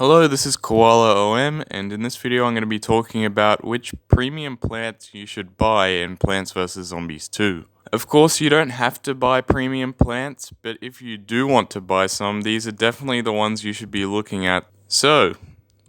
Hello, this is Koala OM, and in this video I'm going to be talking about which premium plants you should buy in Plants vs. Zombies 2. Of course, you don't have to buy premium plants, but if you do want to buy some, these are definitely the ones you should be looking at. So,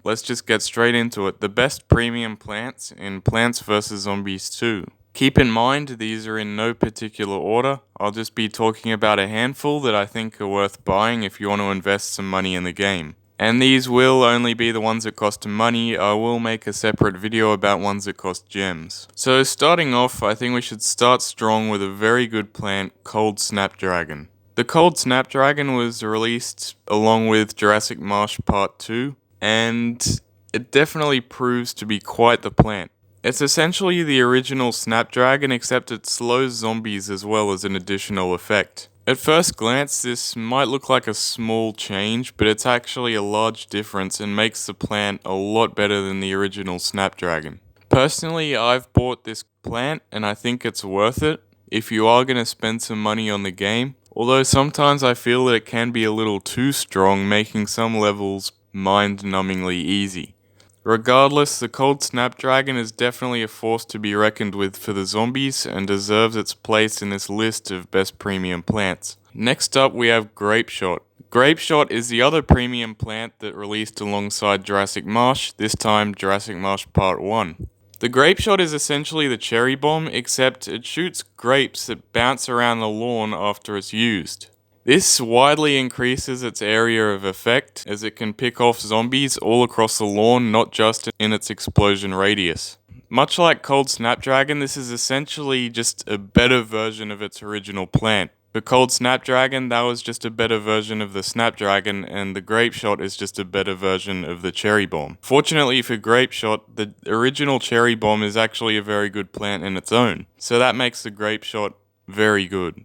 let's just get straight into it. The best premium plants in Plants vs. Zombies 2. Keep in mind, these are in no particular order. I'll just be talking about a handful that I think are worth buying if you want to invest some money in the game. And these will only be the ones that cost money. I will make a separate video about ones that cost gems. So starting off, I think we should start strong with a very good plant called Snapdragon. The Cold Snapdragon was released along with Jurassic Marsh Part 2, and it definitely proves to be quite the plant. It's essentially the original Snapdragon, except it slows zombies as well as an additional effect. At first glance, this might look like a small change, but it's actually a large difference and makes the plant a lot better than the original Snapdragon. Personally, I've bought this plant and I think it's worth it if you are going to spend some money on the game, although sometimes I feel that it can be a little too strong, making some levels mind-numbingly easy. Regardless, the Cold Snapdragon is definitely a force to be reckoned with for the zombies and deserves its place in this list of best premium plants. Next up we have Grapeshot. Grapeshot is the other premium plant that released alongside Jurassic Marsh, this time Jurassic Marsh Part 1. The Grapeshot is essentially the cherry bomb, except it shoots grapes that bounce around the lawn after it's used. This widely increases its area of effect, as it can pick off zombies all across the lawn, not just in its explosion radius. Much like Cold Snapdragon, this is essentially just a better version of its original plant. For Cold Snapdragon, that was just a better version of the Snapdragon, and the Grapeshot is just a better version of the Cherry Bomb. Fortunately for Grapeshot, the original Cherry Bomb is actually a very good plant in its own, so that makes the Grapeshot very good.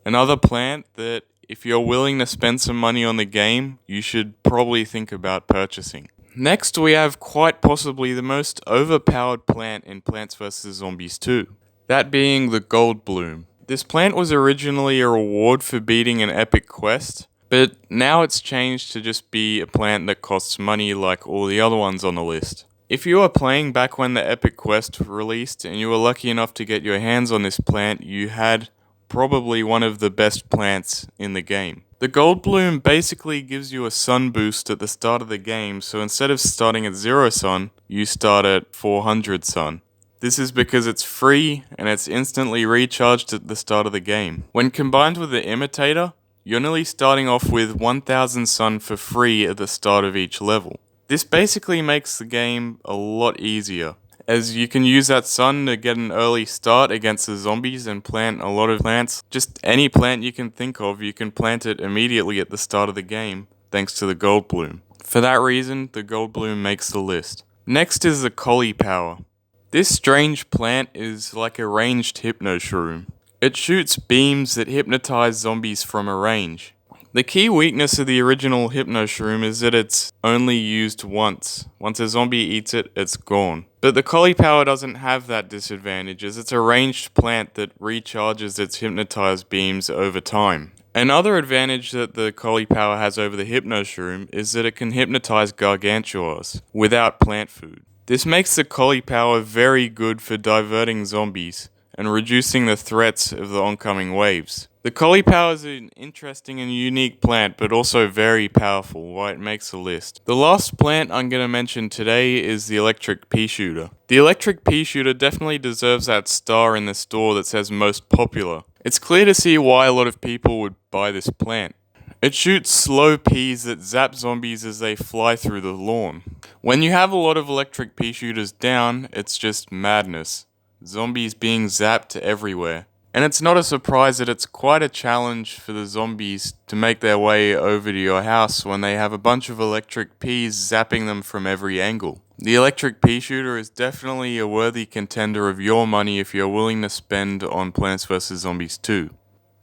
Another plant that, if you're willing to spend some money on the game, you should probably think about purchasing. Next, we have quite possibly the most overpowered plant in Plants vs. Zombies 2. That being the Gold Bloom. This plant was originally a reward for beating an epic quest, but now it's changed to just be a plant that costs money like all the other ones on the list. If you were playing back when the epic quest released and you were lucky enough to get your hands on this plant, you had probably one of the best plants in the game. The Gold Bloom basically gives you a sun boost at the start of the game, so instead of starting at 0 sun, you start at 400 sun. This is because it's free and it's instantly recharged at the start of the game. When combined with the Imitator, you're nearly starting off with 1000 sun for free at the start of each level. This basically makes the game a lot easier, as you can use that sun to get an early start against the zombies and plant a lot of plants. Just any plant you can think of, you can plant it immediately at the start of the game, thanks to the Gold Bloom. For that reason, the Gold Bloom makes the list. Next is the Caulipower. This strange plant is like a ranged hypno shroom. It shoots beams that hypnotize zombies from a range. The key weakness of the original Hypno Shroom is that it's only used once. Once a zombie eats it, it's gone. But the Caulipower doesn't have that disadvantage, as it's a ranged plant that recharges its hypnotized beams over time. Another advantage that the Caulipower has over the Hypno Shroom is that it can hypnotize gargantuars without plant food. This makes the Caulipower very good for diverting zombies and reducing the threats of the oncoming waves. The Caulipower is an interesting and unique plant, but also very powerful, why it makes the list. The last plant I'm going to mention today is the Electric Peashooter. The Electric Peashooter definitely deserves that star in the store that says most popular. It's clear to see why a lot of people would buy this plant. It shoots slow peas that zap zombies as they fly through the lawn. When you have a lot of Electric Peashooters down, it's just madness. Zombies being zapped everywhere. And it's not a surprise that it's quite a challenge for the zombies to make their way over to your house when they have a bunch of electric peas zapping them from every angle. The Electric Peashooter is definitely a worthy contender of your money if you're willing to spend on Plants vs. Zombies 2.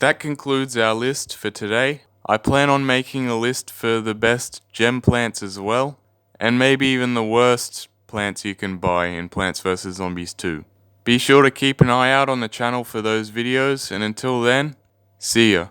That concludes our list for today. I plan on making a list for the best gem plants as well, and maybe even the worst plants you can buy in Plants vs. Zombies 2. Be sure to keep an eye out on the channel for those videos, and until then, see ya.